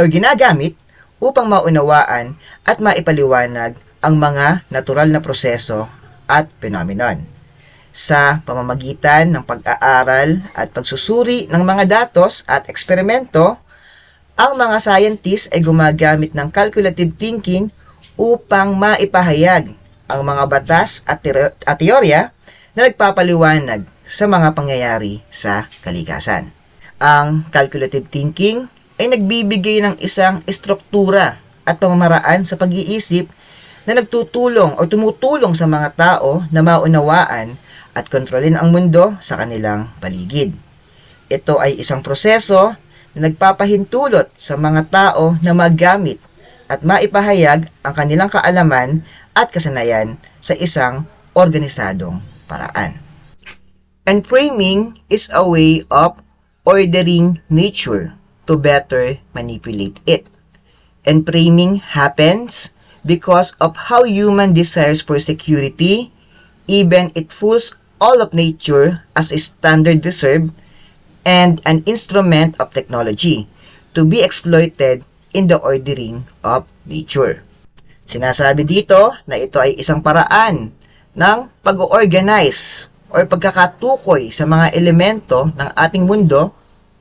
ginagamit upang maunawaan at maipaliwanag ang mga natural na proseso at phenomenon. Sa pamamagitan ng pag-aaral at pagsusuri ng mga datos at eksperimento, ang mga scientists ay gumagamit ng calculative thinking upang maipahayag ang mga batas at teorya na nagpapaliwanag sa mga pangyayari sa kalikasan. Ang calculative thinking ay nagbibigay ng isang estruktura at pamamaraan sa pag-iisip na nagtutulong o tumutulong sa mga tao na maunawaan at kontrolin ang mundo sa kanilang paligid. Ito ay isang proseso na nagpapahintulot sa mga tao na magamit at maipahayag ang kanilang kaalaman at kasanayan sa isang organisadong paraan. And framing is a way of ordering nature to better manipulate it. And framing happens because of how human desires for security, even it fools all of nature as a standard reserve and an instrument of technology to be exploited in the ordering of nature. Sinasabi dito na ito ay isang paraan ng pag-organize o pagkakatukoy sa mga elemento ng ating mundo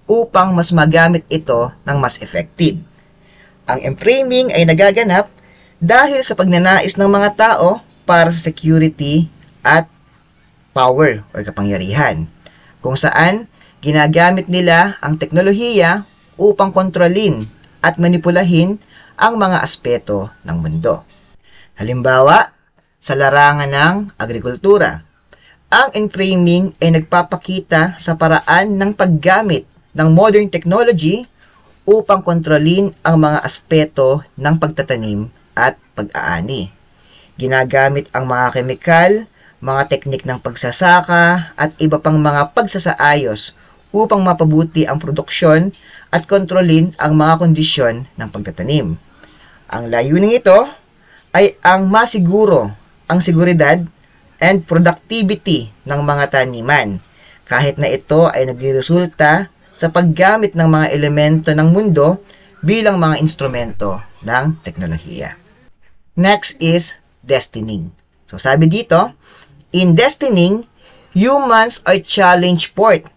upang mas magamit ito ng mas effective. Ang enframing ay nagaganap dahil sa pagnanais ng mga tao para sa security at power o kapangyarihan, kung saan ginagamit nila ang teknolohiya upang kontrolin at manipulahin ang mga aspeto ng mundo. Halimbawa, sa larangan ng agrikultura, ang enframing ay nagpapakita sa paraan ng paggamit ng modern technology upang kontrolin ang mga aspeto ng pagtatanim at pag-aani. Ginagamit ang mga kemikal, mga teknik ng pagsasaka at iba pang mga pagsasaayos upang mapabuti ang produksyon at kontrolin ang mga kondisyon ng pagtatanim. Ang layuning ito ay ang masiguro ang seguridad and productivity ng mga taniman, kahit na ito ay nagresulta sa paggamit ng mga elemento ng mundo bilang mga instrumento ng teknolohiya. Next is destining. So sabi dito, in destining, humans are challenged forth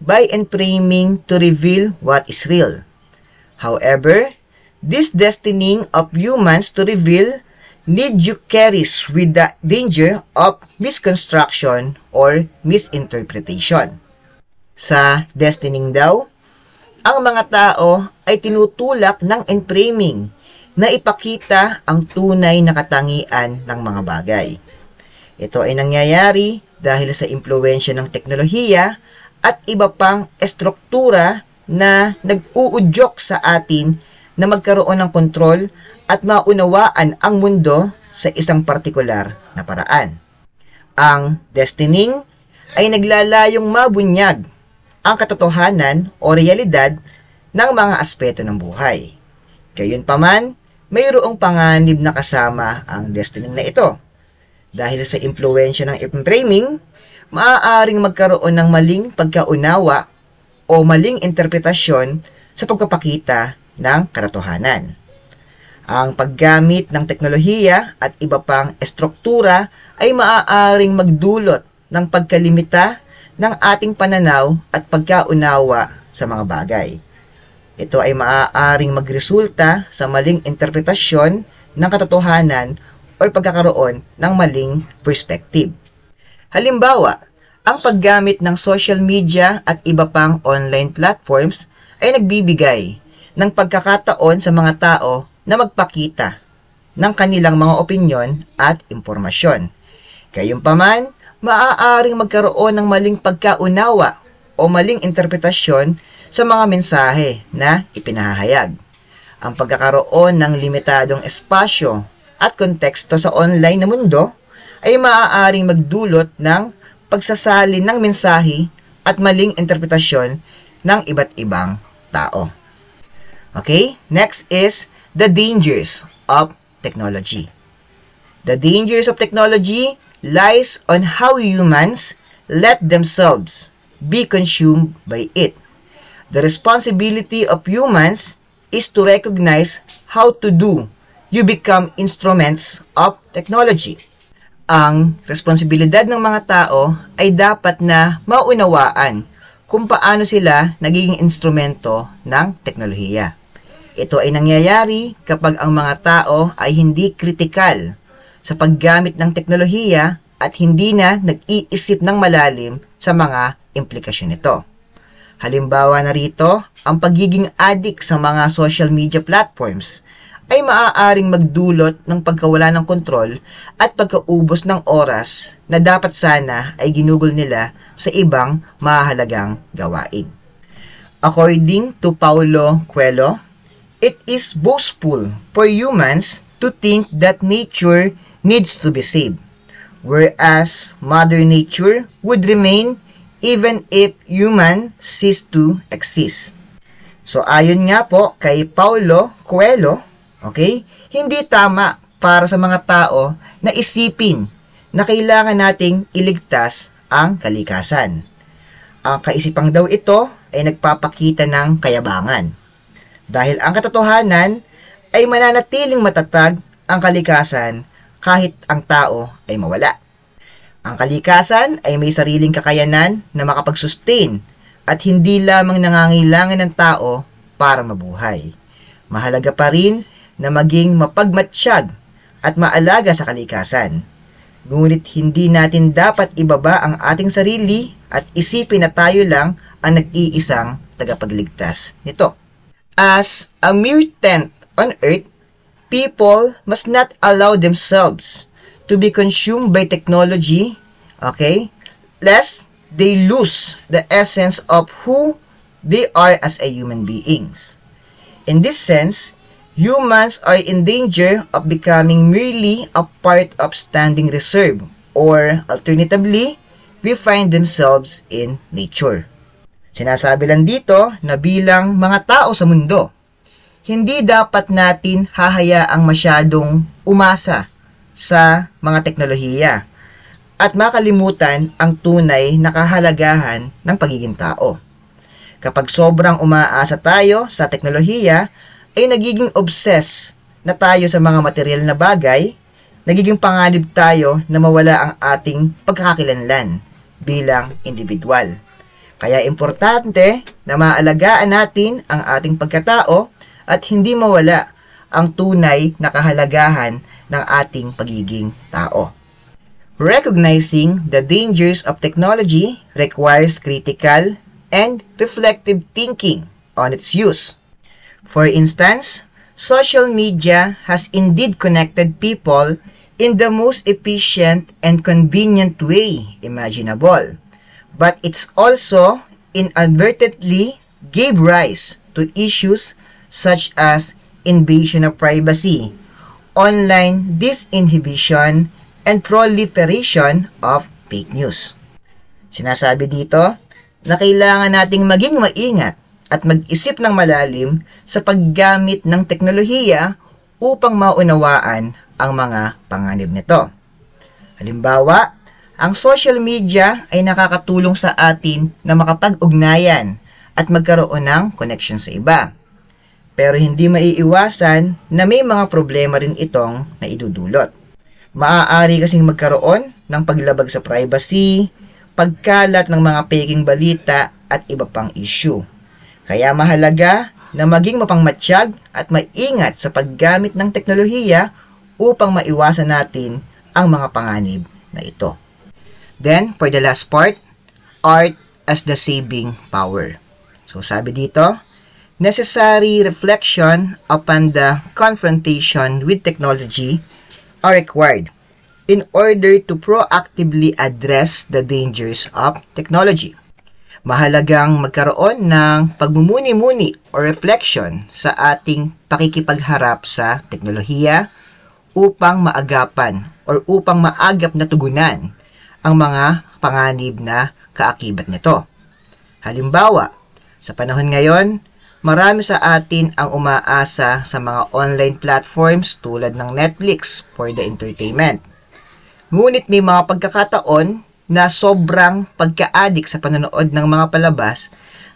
by enframing to reveal what is real. However, this destining of humans to reveal need you carries with the danger of misconstruction or misinterpretation. Sa destining daw, ang mga tao ay tinutulak ng enframing na ipakita ang tunay na katangian ng mga bagay. Ito ay nangyayari dahil sa impluwensya ng teknolohiya at iba pang estruktura na nag-uudyok sa atin na magkaroon ng kontrol at maunawaan ang mundo sa isang partikular na paraan. Ang destining ay naglalayong mabunyag ang katotohanan o realidad ng mga aspeto ng buhay. Gayunpaman, mayroong panganib na kasama ang destining na ito. Dahil sa impluwensya ng enframing, maaaring magkaroon ng maling pagkaunawa o maling interpretasyon sa pagpapakita ng katotohanan. Ang paggamit ng teknolohiya at iba pang estruktura ay maaaring magdulot ng pagkalimita ng ating pananaw at pagkaunawa sa mga bagay. Ito ay maaaring magresulta sa maling interpretasyon ng katotohanan o pagkakaroon ng maling perspective. Halimbawa, ang paggamit ng social media at iba pang online platforms ay nagbibigay ng pagkakataon sa mga tao na magpakita ng kanilang mga opinyon at impormasyon. Gayunpaman, maaaring magkaroon ng maling pagkaunawa o maling interpretasyon sa mga mensahe na ipinahayag. Ang pagkakaroon ng limitadong espasyo at konteksto sa online na mundo ay maaaring magdulot ng pagsasalin ng mensahe at maling interpretasyon ng iba't ibang tao. Okay, next is the dangers of technology. The dangers of technology lies on how humans let themselves be consumed by it. The responsibility of humans is to recognize how to do you become instruments of technology. Ang responsibilidad ng mga tao ay dapat na maunawaan kung paano sila nagiging instrumento ng teknolohiya. Ito ay nangyayari kapag ang mga tao ay hindi kritikal sa paggamit ng teknolohiya at hindi na nag-iisip ng malalim sa mga implikasyon nito. Halimbawa na rito, ang pagiging addict sa mga social media platforms ay maaaring magdulot ng pagkawala ng kontrol at pagkaubos ng oras na dapat sana ay ginugol nila sa ibang mahalagang gawain. According to Paulo Coelho, it is boastful for humans to think that nature needs to be saved, whereas Mother Nature would remain even if human cease to exist. So ayon nga po kay Paulo Coelho, okay, hindi tama para sa mga tao na isipin na kailangan nating iligtas ang kalikasan. Ang kaisipang daw ito ay nagpapakita ng kayabangan. Dahil ang katotohanan ay mananatiling matatag ang kalikasan kahit ang tao ay mawala. Ang kalikasan ay may sariling kakayanan na makapag-sustain at hindi lamang nangangailangan ng tao para mabuhay. Mahalaga pa rin na maging mapagmatsyag at maalaga sa kalikasan. Ngunit hindi natin dapat ibaba ang ating sarili at isipin na tayo lang ang nag-iisang tagapagligtas nito. As a mutant on Earth, people must not allow themselves to be consumed by technology, okay, lest they lose the essence of who they are as a human beings. In this sense, humans are in danger of becoming merely a part of standing reserve, or alternatively, we find themselves in nature. Sinasabi lang dito na bilang mga tao sa mundo, hindi dapat natin hahayaang masyadong umasa sa mga teknolohiya at makalimutan ang tunay na kahalagahan ng pagiging tao. Kapag sobrang umaasa tayo sa teknolohiya, ay nagiging obsessed na tayo sa mga material na bagay, nagiging panganib tayo na mawala ang ating pagkakakilanlan bilang individual. Kaya importante na maalagaan natin ang ating pagkatao at hindi mawala ang tunay na kahalagahan ng ating pagiging tao. Recognizing the dangers of technology requires critical and reflective thinking on its use. For instance, social media has indeed connected people in the most efficient and convenient way imaginable, but it's also inadvertently gave rise to issues such as invasion of privacy, online disinhibition, and proliferation of fake news. Sinasabi dito na kailangan nating maging maingat at mag-isip ng malalim sa paggamit ng teknolohiya upang maunawaan ang mga panganib nito. Halimbawa, ang social media ay nakakatulong sa atin na makapag-ugnayan at magkaroon ng connection sa iba. Pero hindi maiiwasan na may mga problema rin itong naidudulot. Maaari kasing magkaroon ng paglabag sa privacy, pagkalat ng mga peking balita at iba pang issue. Kaya mahalaga na maging mapangmatsyag at maingat sa paggamit ng teknolohiya upang maiwasan natin ang mga panganib na ito. Then, for the last part, art as the saving power. So sabi dito, necessary reflection upon the confrontation with technology are required in order to proactively address the dangers of technology. Mahalagang magkaroon ng pagmumuni-muni o reflection sa ating pakikipagharap sa teknolohiya upang maagapan o upang maagap na tugunan ang mga panganib na kaakibat nito. Halimbawa, sa panahon ngayon, Marami sa atin ang umaasa sa mga online platforms tulad ng Netflix for the entertainment. Ngunit may mga pagkakataon na sobrang pagka-addict sa panonood ng mga palabas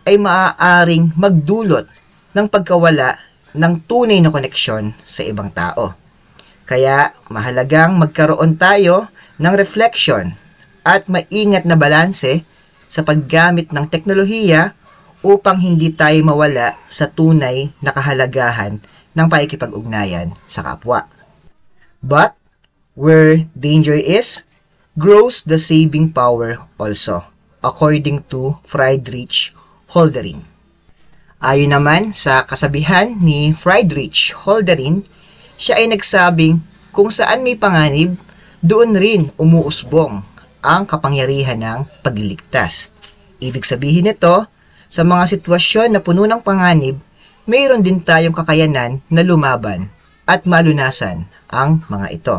ay maaaring magdulot ng pagkawala ng tunay na koneksyon sa ibang tao. Kaya mahalagang magkaroon tayo ng reflection at maingat na balanse sa paggamit ng teknolohiya upang hindi tayo mawala sa tunay na kahalagahan ng pakikipag-ugnayan sa kapwa. But, where danger is, grows the saving power also, according to Friedrich Holderlin. Ayon naman sa kasabihan ni Friedrich Holderlin, siya ay nagsabing kung saan may panganib, doon rin umuusbong ang kapangyarihan ng pagliligtas. Ibig sabihin nito, sa mga sitwasyon na puno ng panganib, mayroon din tayong kakayanan na lumaban at malunasan ang mga ito.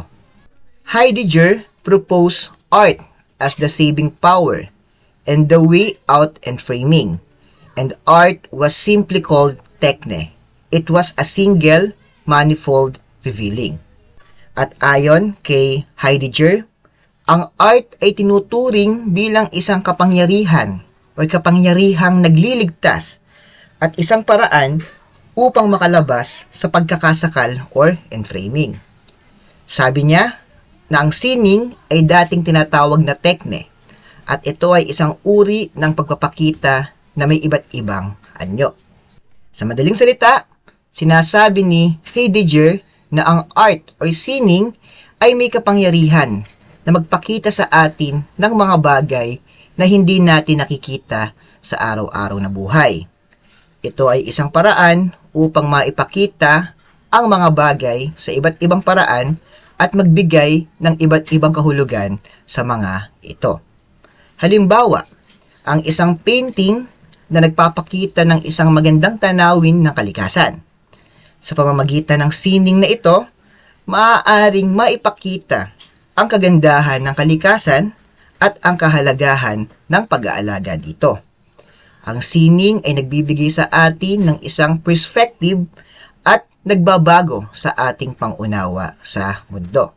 Heidegger proposed art as the saving power and the way out and framing, and art was simply called techne. It was a single, manifold revealing. At ayon kay Heidegger, ang art ay tinuturing bilang isang kapangyarihan o kapangyarihang nagliligtas at isang paraan upang makalabas sa pagkakasakal or enframing. Sabi niya na ang sining ay dating tinatawag na tekne at ito ay isang uri ng pagpapakita na may iba't ibang anyo. Sa madaling salita, sinasabi ni Heidegger na ang art o sining ay may kapangyarihan na magpakita sa atin ng mga bagay na hindi natin nakikita sa araw-araw na buhay. Ito ay isang paraan upang maipakita ang mga bagay sa iba't ibang paraan at magbigay ng iba't ibang kahulugan sa mga ito. Halimbawa, ang isang painting na nagpapakita ng isang magandang tanawin ng kalikasan. Sa pamamagitan ng sining na ito, maaaring maipakita ang kagandahan ng kalikasan at ang kahalagahan ng pag-aalaga dito. Ang sining ay nagbibigay sa atin ng isang perspective at nagbabago sa ating pangunawa sa mundo.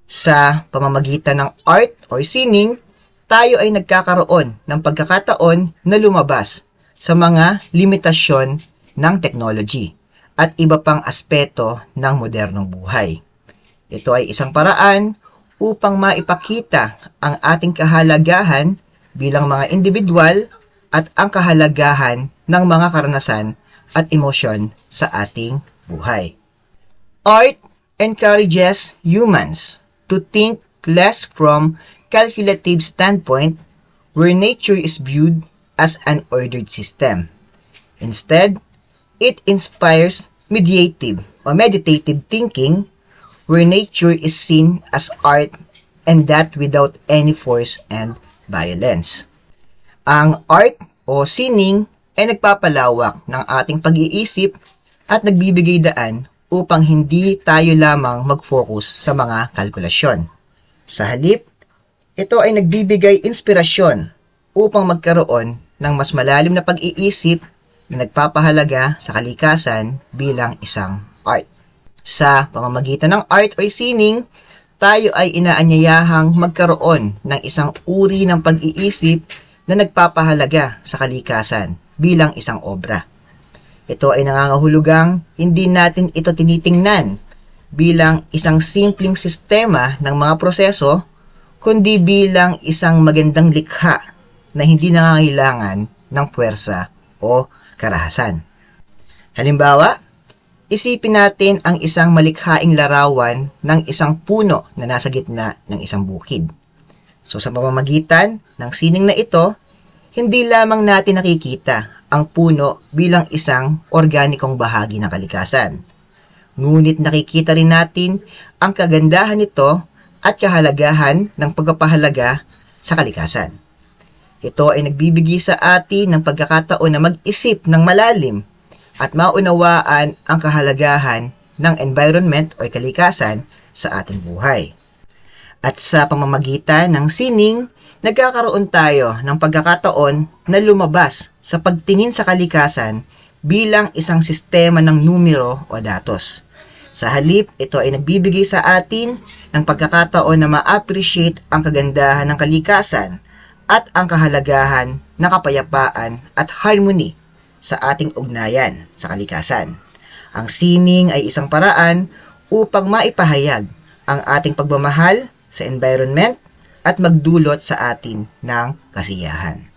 Sa pamamagitan ng art or sining, tayo ay nagkakaroon ng pagkakataon na lumabas sa mga limitasyon ng technology at iba pang aspeto ng modernong buhay. Ito ay isang paraan upang maipakita ang ating kahalagahan bilang mga individual at ang kahalagahan ng mga karanasan at emosyon sa ating buhay. Art encourages humans to think less from calculative standpoint where nature is viewed as an ordered system. Instead, it inspires meditative thinking where nature is seen as art and that without any force and violence. Ang art o sining ay nagpapalawak ng ating pag-iisip at nagbibigay daan upang hindi tayo lamang mag-focus sa mga kalkulasyon. Sa halip, ito ay nagbibigay inspirasyon upang magkaroon ng mas malalim na pag-iisip na nagpapahalaga sa kalikasan bilang isang art. Sa pamamagitan ng art o sining, tayo ay inaanyayahang magkaroon ng isang uri ng pag-iisip na nagpapahalaga sa kalikasan bilang isang obra. Ito ay nangangahulugang hindi natin ito tinitingnan bilang isang simpleng sistema ng mga proseso, kundi bilang isang magandang likha na hindi nangangailangan ng puwersa o karahasan. Halimbawa, isipin natin ang isang malikhaing larawan ng isang puno na nasa gitna ng isang bukid. So sa pamamagitan ng sining na ito, hindi lamang natin nakikita ang puno bilang isang organikong bahagi ng kalikasan. Ngunit nakikita rin natin ang kagandahan nito at kahalagahan ng pagpapahalaga sa kalikasan. Ito ay nagbibigay sa atin ng pagkakataon na mag-isip ng malalim at maunawaan ang kahalagahan ng environment o kalikasan sa ating buhay. At sa pamamagitan ng sining, nagkakaroon tayo ng pagkakataon na lumabas sa pagtingin sa kalikasan bilang isang sistema ng numero o datos. Sa halip, ito ay nagbibigay sa atin ng pagkakataon na ma-appreciate ang kagandahan ng kalikasan at ang kahalagahan ng kapayapaan at harmony sa ating ugnayan sa kalikasan. Ang sining ay isang paraan upang maipahayag ang ating pagmamahal sa environment at magdulot sa atin ng kasiyahan.